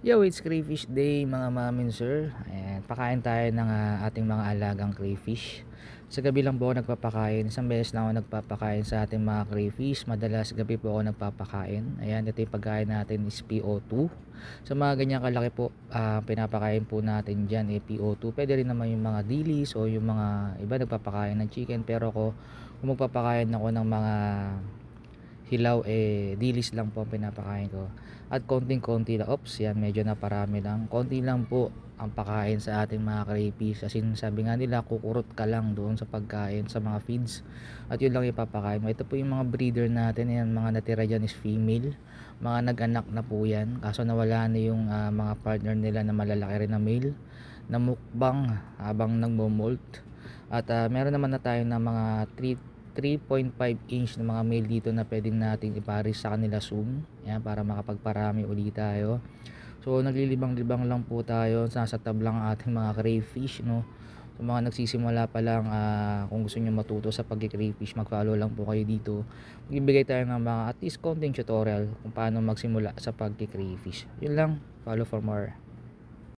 Yo, it's crayfish day mga mamin sir. Ayan, pakain tayo ng ating mga alagang crayfish. Sa gabi lang po ako nagpapakain. Isang beses lang ako nagpapakain sa ating mga crayfish. Madalas gabi po ako nagpapakain. Ayan, ito yung pagkain natin is PO2. Sa mga ganyan kalaki po, pinapakain po natin dyan PO2. Pwede rin naman yung mga dilis o yung mga iba nagpapakain ng chicken. Pero ako, kung magpapakain ako ng mga hilaw, dilis lang po ang pinapakain ko at konting-konti lang. Oops, yan medyo naparami lang, konti lang po ang pakain sa ating mga crayfish. As in, sabi nga nila kukurot ka lang doon sa pagkain sa mga feeds at yun lang ipapakain mo. Ito po yung mga breeder natin, yan mga natira dyan is female, mga nag-anak na po yan, kaso nawala na yung mga partner nila na malalaki rin na male na mukbang habang nagmo-molt. At meron naman na tayo na mga 3.5 inch na mga male dito na pwedeng natin iparis sa kanila soon. Yan, para makapagparami ulit tayo. So naglilibang-libang lang po tayo, nasa tablang ang ating mga crayfish, no. So mga nagsisimula pa lang, kung gusto niyo matuto sa pag-crayfish, mag-follow lang po kayo dito. Magbibigay tayo ng mga at least konting tutorial kung paano magsimula sa pag-crayfish. Yun lang, follow for more.